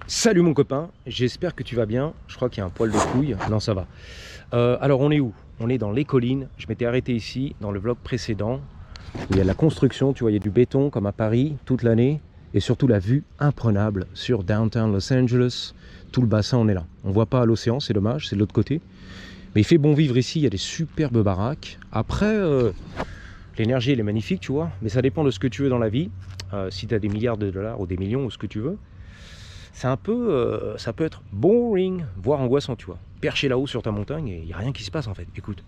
Salut mon copain, j'espère que tu vas bien. Je crois qu'il y a un poil de couille. Non, ça va. Alors on est où? On est dans les collines. Je m'étais arrêté ici dans le vlog précédent où il y a de la construction, tu vois, il y a du béton comme à Paris toute l'année et surtout la vue imprenable sur downtown Los Angeles. Tout le bassin, on est là. On voit pas l'océan, c'est dommage, c'est de l'autre côté. Mais il fait bon vivre ici, il y a des superbes baraques. Après, l'énergie elle est magnifique, tu vois, mais ça dépend de ce que tu veux dans la vie. Si tu as des milliards de dollars ou des millions ou ce que tu veux. C'est un peu, ça peut être boring, voire angoissant, tu vois. Perché là-haut sur ta montagne et il n'y a rien qui se passe en fait. Écoute.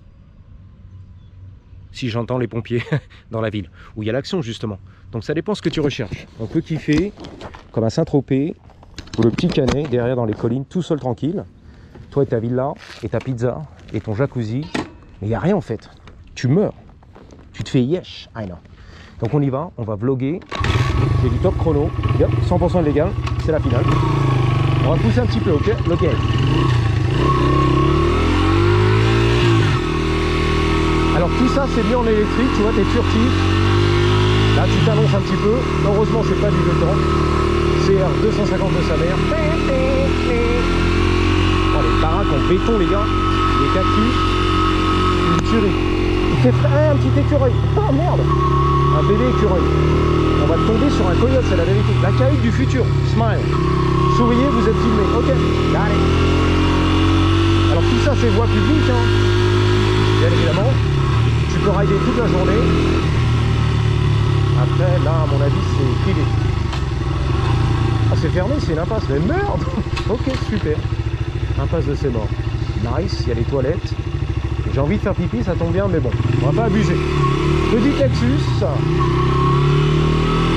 Si j'entends les pompiers dans la ville, où il y a l'action justement. Donc ça dépend ce que tu recherches. On peut kiffer comme à Saint-Tropez, ou le petit Canet, derrière dans les collines, tout seul tranquille. Toi et ta villa, et ta pizza, et ton jacuzzi. Mais il n'y a rien en fait. Tu meurs. Tu te fais yesh. I know. Donc on y va, on va vlogger. J'ai du top chrono, yep, 100% légal, c'est la finale. On va pousser un petit peu, ok? Lequel? Alors tout ça c'est mis en électrique, tu vois, t'es furtif. Là tu t'annonces un petit peu. Heureusement c'est pas du temps. CR 250 de sa mère. Oh, les baraques en béton les gars. Les cactus. Une tuerie. Il fait un petit écureuil. Oh merde. Un bébé écureuil. On va tomber sur un coyote, c'est la vérité. La caïque du futur. Smile. Souriez, vous êtes filmé. Ok. Allez. Alors tout ça c'est voie publique, hein. Bien évidemment. Tu peux rider toute la journée. Après, là, à mon avis, c'est privé. Ah, c'est fermé, c'est une impasse. Mais merde. Ok, super. Impasse de ses morts. Nice, il y a les toilettes. J'ai envie de faire pipi, ça tombe bien, mais bon, on va pas abuser. Petit Lexus.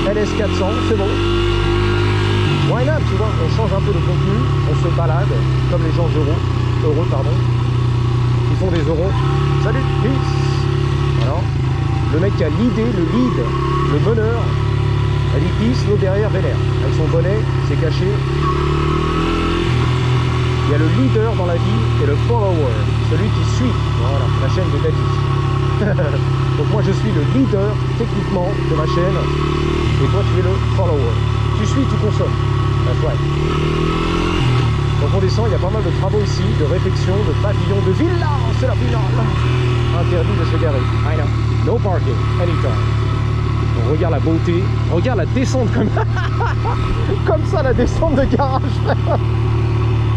LS400, c'est bon. Why not, tu vois, on change un peu de contenu, on se balade, comme les gens heureux, pardon, qui font des euros. Salut, peace. Alors, le mec qui a l'idée, le lead, le meneur, elle dit peace, l'autre derrière vénère. Avec son bonnet, c'est caché. Il y a le leader dans la vie et le follower, celui qui suit, voilà, la chaîne de Daddy. Donc moi je suis le leader techniquement de ma chaîne et toi tu es le follower. Tu suis, tu consommes. That's right. Donc on descend, il y a pas mal de travaux ici, de réfection, de pavillons, de villas, c'est la finale. Interdit de se garer. I know. No parking, anytime. On regarde la beauté, regarde la descente comme comme ça, la descente de garage.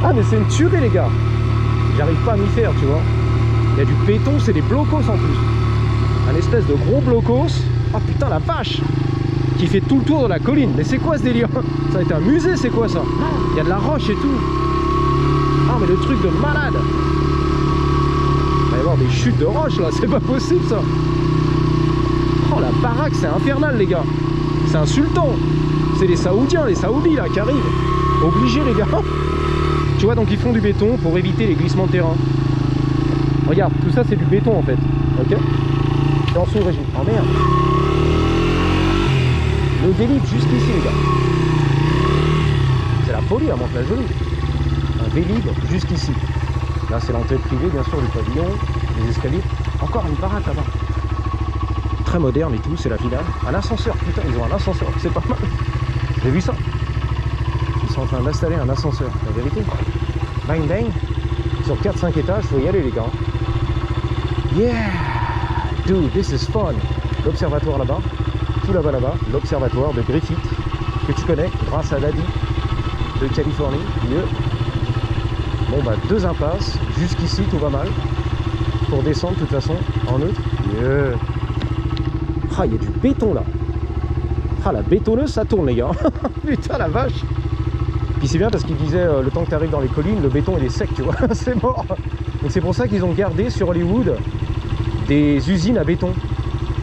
Ah mais c'est une tuerie les gars. J'arrive pas à m'y faire, tu vois. Il y a du béton, c'est des blocos en plus. Un espèce de gros blocos. Oh putain la vache, qui fait tout le tour de la colline. Mais c'est quoi ce délire? Ça a été un musée, c'est quoi ça? Il y a de la roche et tout. Ah mais le truc de malade. Il va y avoir des chutes de roche là, c'est pas possible ça. Oh la baraque, c'est infernal les gars. C'est insultant. C'est les Saoudiens, les Saoudis là qui arrivent. Obligés les gars. Tu vois, donc ils font du béton pour éviter les glissements de terrain. Regarde, tout ça c'est du béton en fait. Ok? C'est en sous-régime. Oh merde. Le Vélib jusqu'ici les gars. C'est la folie à Mantes-la-Jolie. Un Vélib jusqu'ici. Là c'est l'entrée privée bien sûr du pavillon, les escaliers. Encore une baraque là-bas. Très moderne et tout, c'est la finale. Un ascenseur, putain, ils ont un ascenseur, c'est pas mal. J'ai vu ça. Ils sont en train d'installer un ascenseur, la vérité. Bang bang. Sur 4-5 étages, faut y aller les gars. Yeah! Dude, this is fun. L'observatoire là-bas, tout là-bas, l'observatoire de Griffith, que tu connais grâce à Daddy de Californie. Yeah. Bon bah 2 impasses, jusqu'ici tout va mal. Pour descendre de toute façon en neutre. Yeah. Ah, il y a du béton là. Ah, la bétonneuse ça tourne les gars. Putain la vache. Puis c'est bien parce qu'il disait le temps que tu arrives dans les collines, le béton il est sec, tu vois, c'est mort. Donc c'est pour ça qu'ils ont gardé sur Hollywood des usines à béton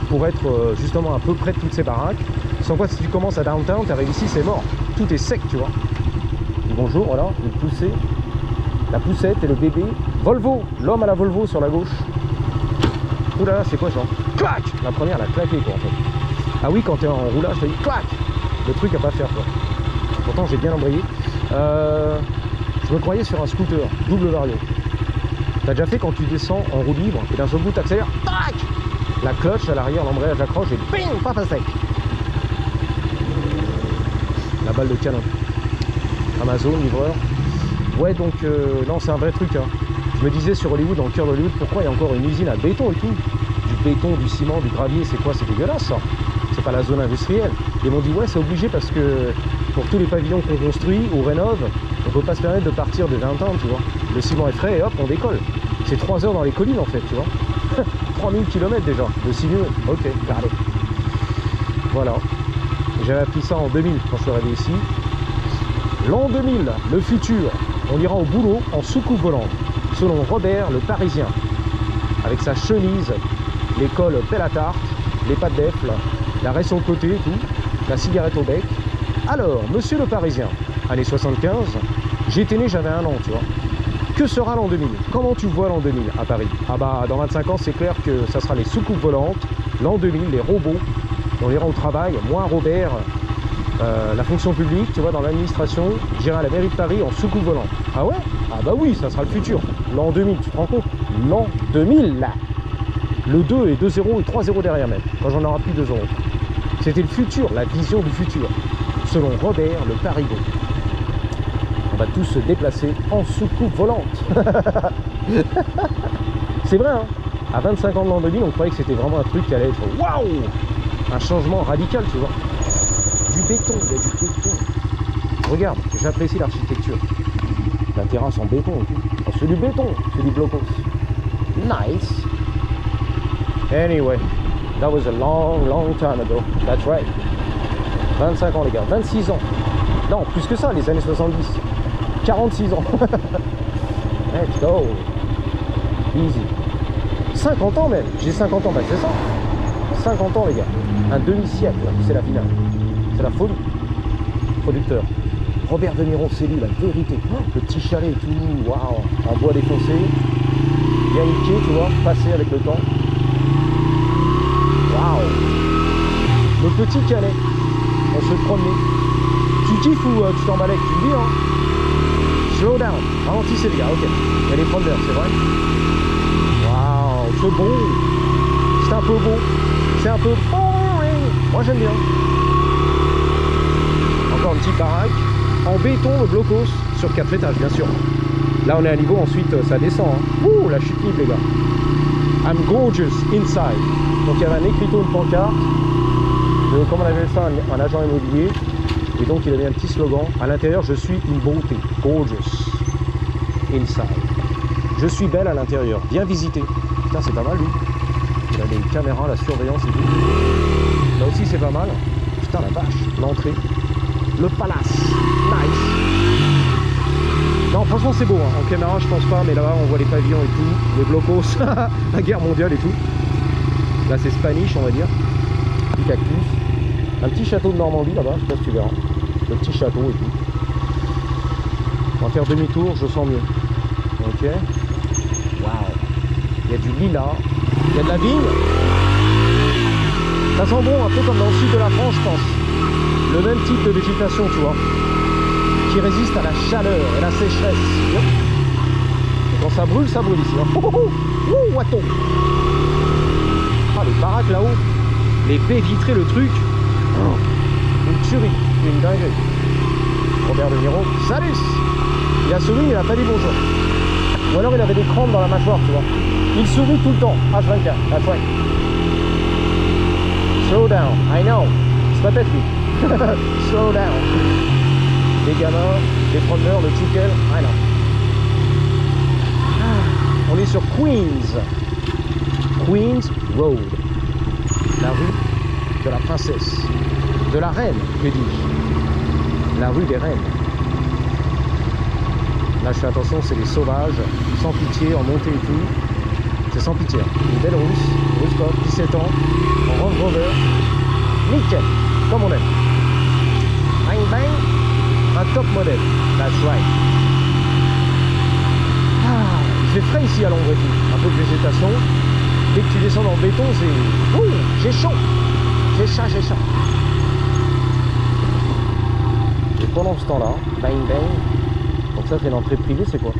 pour être justement à peu près de toutes ces baraques. Sans quoi si tu commences à downtown, tu arrives ici, c'est mort. Tout est sec, tu vois. Et bonjour, voilà, une poussée, la poussette et le bébé. Volvo, l'homme à la Volvo sur la gauche. Oula là, c'est quoi ça? Clac! La première elle a claqué quoi en fait. Ah oui, quand t'es en roulage, t'as dit clac! Le truc à pas faire quoi. Pourtant j'ai bien embrayé. Je me croyais sur un scooter, double vario. T'as déjà fait quand tu descends en roue libre et d'un seul coup t'accélères, tac! La cloche à l'arrière, l'embrayage accroche et bing! Pas sec. La balle de canon. Amazon, livreur. Ouais, donc, non, c'est un vrai truc. Hein. Je me disais sur Hollywood, dans le cœur d'Hollywood, pourquoi il y a encore une usine à béton et tout? Du béton, du ciment, du gravier, c'est quoi? C'est dégueulasse, ça. C'est pas la zone industrielle. Ils m'ont dit, ouais, c'est obligé parce que pour tous les pavillons qu'on construit ou rénove, on peut pas se permettre de partir de 20 ans, tu vois. Le ciment est frais et hop, on décolle. C'est 3 heures dans les collines, en fait, tu vois. 3000 km déjà, de Sinueux. Ok, regardez. Voilà. J'avais appris ça en 2000 quand je suis arrivé ici. L'an 2000, le futur, on ira au boulot en soucoupe volante, selon Robert le Parisien, avec sa chemise, les cols pelle à tarte, les pattes d'effle, la raie sur le côté et tout, la cigarette au bec. Alors, monsieur le Parisien, années 75, j'étais né, j'avais 1 an, tu vois. Que sera l'an 2000? Comment tu vois l'an 2000 à Paris? Ah bah, dans 25 ans, c'est clair que ça sera les soucoupes volantes, l'an 2000, les robots, on ira au travail, moi, Robert, la fonction publique, tu vois, dans l'administration, j'irai à la mairie de Paris en soucoupe volante. Ah ouais? Ah bah oui, ça sera le futur. L'an 2000, tu te rends compte? L'an 2000, là. Le 2 et 2-0 et 3-0 derrière même, quand j'en aurai plus 2 euros. C'était le futur, la vision du futur, selon Robert le Parigot. On va tous se déplacer en soucoupe volante. C'est vrai, hein? À 25 ans de l'an 2000, on croyait que c'était vraiment un truc qui allait être waouh! Un changement radical, tu vois. Du béton, il y a du béton. Regarde, j'apprécie l'architecture. La terrasse en béton et tout. Oh, c'est du béton, c'est du blocos. Nice. Anyway, that was a long, long time ago. That's right. 25 ans, les gars. 26 ans. Non, plus que ça, les années 70. 46 ans. Let's go. Easy. 50 ans même. J'ai 50 ans, bah c'est ça. 50 ans, les gars. Un demi-siècle, c'est la finale. C'est la folie. Producteur. Robert De Niro, c'est lui, la vérité. Oh, le petit chalet et tout, waouh. En bois défoncé. Bien niqué, tu vois, passé avec le temps. Waouh. Le petit Calais. On se promenait. Tu kiffes ou tu t'emballais? Tu me dis, hein. Slow down. Ralentissez, les gars, ok. Il y a les promeneurs, c'est vrai. Waouh, c'est beau. C'est un peu beau. C'est un peu boring. Moi, j'aime bien. Encore une petite baraque. En béton, le blocos, sur 4 étages, bien sûr. Là, on est à niveau, ensuite, ça descend. Hein. Ouh, la chute libre, les gars. I'm gorgeous inside. Donc, il y avait un écriteau, une pancarte. Comme on avait fait un agent immobilier. Et donc, il avait un petit slogan. À l'intérieur, je suis une beauté. Gorgeous inside. Je suis belle à l'intérieur. Viens visiter. Putain, c'est pas mal, lui. Il a des caméras, la surveillance et tout. Là aussi, c'est pas mal. Putain, la vache. L'entrée. Le palace. Nice. Non, franchement, c'est beau. Hein. En caméra, je pense pas, mais là-bas, on voit les pavillons et tout. Les blocos. La guerre mondiale et tout. Là, c'est Spanish, on va dire. Petit cactus. Un petit château de Normandie, là-bas. Je sais pas si tu verras. Le petit château et tout. On va faire demi-tour, je sens mieux. Ok. Waouh. Il y a du lilas. Il y a de la vigne. Ça sent bon, un peu comme dans le sud de la France, je pense. Le même type de végétation, tu vois, qui résiste à la chaleur et la sécheresse. Et quand ça brûle ici. Hein. Oh, oh, oh. Oh, watton. Ah, les baraques là-haut, les baies vitrées, le truc. Oh, une tuerie, une dinguerie. Robert De Niro, salut. Il a souri, il a pas dit bonjour. Ou alors il avait des crampes dans la mâchoire, tu vois. Il sourit tout le temps, H24, that's right. Slow down, I know. C'est pas tête lui. Slow down. Les gamins, les promeneurs, le chicken, I know. On est sur Queens. Queens Road. La rue de la princesse. De la reine, que dis-je. La rue des reines. Là, je fais attention, c'est des sauvages, sans pitié, en montée et tout. C'est sans pitié. Une belle rousse pop, 17 ans, en Range Rover. Nickel, comme on aime. Bang bang, un top modèle. That's right. Ah, il fait frais ici à l'ombre et tout. Un peu de végétation. Dès que tu descends dans le béton, c'est... Ouh, j'ai chaud. J'ai chaud. Et pendant ce temps-là, bang bang. Donc ça, c'est l'entrée privée, c'est quoi?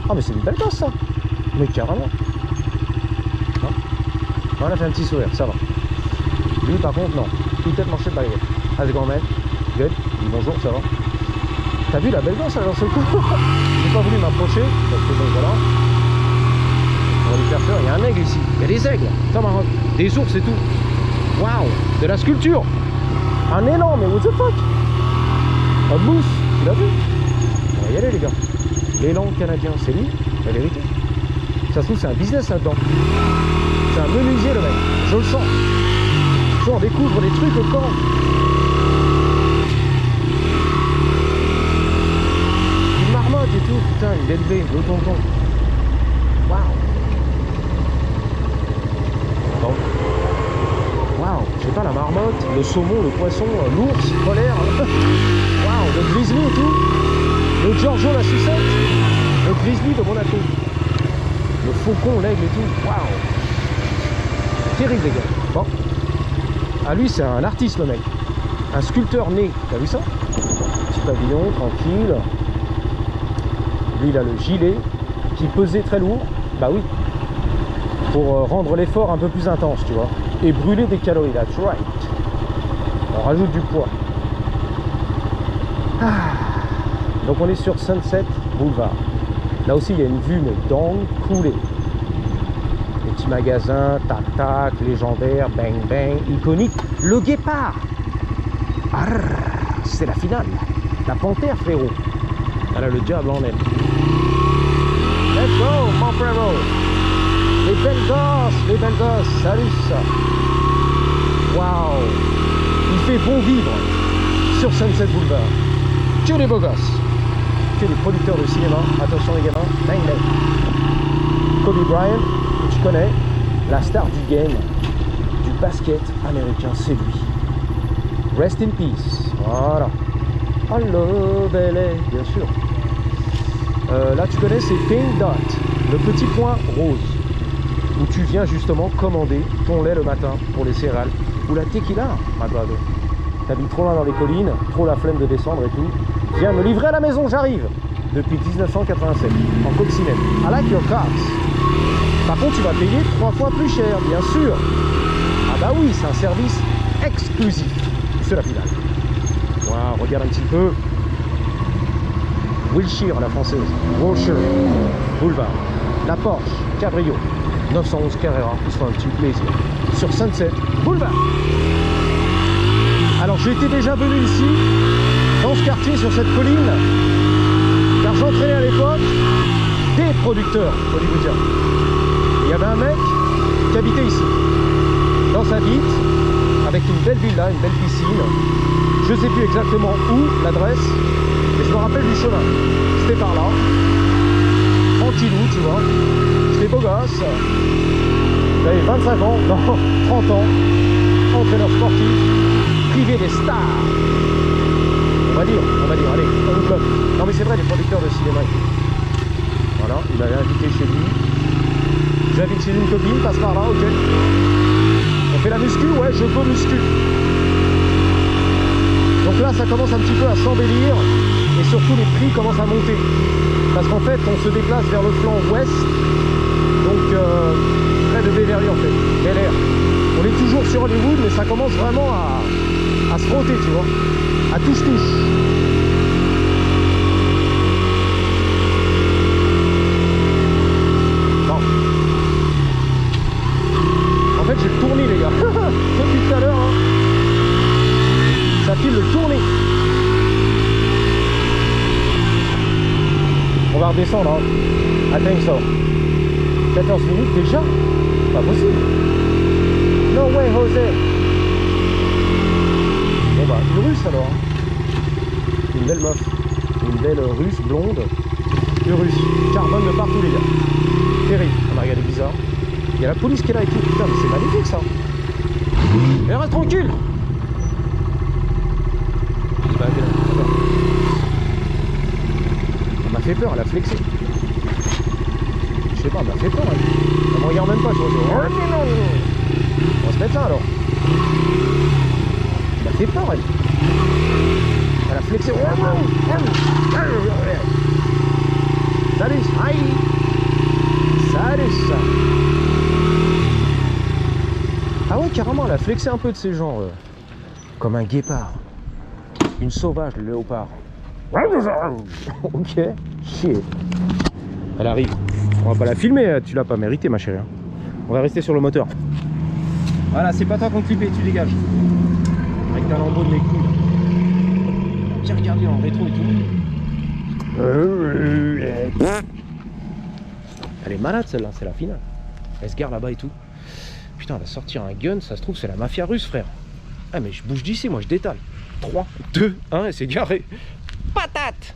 Ah, mais c'est une belle tasse, ça. Mais carrément. Non, là, fait un petit sourire, ça va. Lui, par contre, non. Tout tête marché de baguette. How's it going, man? Good? Dis bonjour, ça va? T'as vu la belle gosse là d'un seul coup? J'ai pas voulu m'approcher parce que bon voilà. On va lui faire peur. Il y a un aigle ici. Il y a des aigles. Putain Maroc. Des ours et tout. Waouh. De la sculpture. Un élan, mais what the fuck? Un mousse. Tu l'as vu? On va y aller les gars. L'élan canadien, c'est lui, la vérité. Ça se trouve c'est un business là-dedans. C'est un menuisier le mec. Je le sens. Tu vois, on découvre des trucs au camp. Une marmotte et tout, putain, il est élevé, le tonton. Waouh. Bon. Waouh, je sais pas, la marmotte, le saumon, le poisson, l'ours polaire. Waouh, le grizzly et tout. Le Giorgio, la sucette. Le grizzly de Monaco. Le faucon, l'aigle et tout. Waouh. Terrible les gars. Bon. Ah lui c'est un artiste le mec. Un sculpteur né. T'as vu ça? Petit pavillon, tranquille. Lui il a le gilet qui pesait très lourd. Bah oui. Pour rendre l'effort un peu plus intense, tu vois. Et brûler des calories. That's right. On rajoute du poids. Ah. Donc on est sur Sunset Boulevard. Là aussi il y a une vue mais d'enculé. Les petits magasins, tac tac, légendaire, bang bang, iconique. Le guépard. C'est la finale. La panthère frérot. Voilà le diable en elle. Let's go mon frérot. Les belles gosses, salut ça. Waouh. Il fait bon vivre sur Sunset Boulevard. Que les beaux gosses. Que les producteurs de cinéma. Attention les gamins. Bang bang. Kobe Bryant, que tu connais, la star du game, du basket américain, c'est lui. Rest in peace. Voilà. Hello, belle, bien sûr. Là, tu connais, c'est Pink Dot, le petit point rose, où tu viens justement commander ton lait le matin pour les céréales, ou la tequila, ma brother. T'habites trop loin dans les collines, trop la flemme de descendre et tout. Viens me livrer à la maison, j'arrive. Depuis 1987, en coccinelle. I like your cars. Par contre, tu vas payer 3 fois plus cher, bien sûr. Ah bah oui, c'est un service exclusif. C'est la finale. Voilà, regarde un petit peu. Wilshire, la française. Wilshire Boulevard. La Porsche Cabrio 911 Carrera. Ils se font un petit plaisir. Sur Sunset Boulevard. Alors, j'étais déjà venu ici, dans ce quartier, sur cette colline, car j'entraînais à l'époque des producteurs hollywoodiens. Il y avait un mec qui habitait ici, dans sa ville, avec une belle villa, une belle piscine. Je ne sais plus exactement où, l'adresse, mais je me rappelle du chemin. C'était par là, tranquillou, tu vois. J'étais beau gosse, j'avais 25 ans, non, 30 ans, entraîneur sportif, privé des stars. On va dire, allez, on nous bloque. Non mais c'est vrai, les producteurs de cinéma. Voilà, il m'avait invité chez lui. J'habite chez une copine, passe par là, ok. On fait la muscu, ouais, je peux muscu. Donc là, ça commence un petit peu à s'embellir et surtout les prix commencent à monter. Parce qu'en fait, on se déplace vers le flanc ouest, donc près de Beverly en fait, Bel Air. On est toujours sur Hollywood, mais ça commence vraiment à se frotter, tu vois, à touche-touche. En fait, j'ai le tournis, les gars. Depuis tout à l'heure, hein. Ça file le tournis. On va redescendre, hein. Attends ça. 14 minutes déjà? Pas possible. No way, José. Bon bah, une russe alors. Hein. Une belle meuf. Une belle russe, blonde. Une russe. Carbone de partout, les gars. Terrible. On a regardé bizarre. Il y a la police qui est là et tout. Putain, mais c'est magnifique ça. Mais reste tranquille. Elle m'a fait peur, elle a flexé. Je sais pas, elle m'a fait peur. Elle me regarde même pas, je vois. On va se mettre là alors. Elle m'a fait peur, elle. Elle a flexé. Salut, hi. Salut ça. Ah ouais, carrément, elle a flexé un peu de ses genres. Comme un guépard. Une sauvage, le léopard. Ok, chier. Elle arrive. On va pas la filmer, tu l'as pas mérité ma chérie. On va rester sur le moteur. Voilà, c'est pas toi qu'on clipait, tu dégages. Avec ta lambeau de mes couilles. J'ai regardé en rétro et tout. Elle est malade celle-là, c'est la finale. Elle se gare là-bas et tout. Putain, elle va sortir un gun, ça se trouve c'est la mafia russe frère. Ah mais je bouge d'ici, moi je détale. 3, 2, 1 et c'est garé. Patate.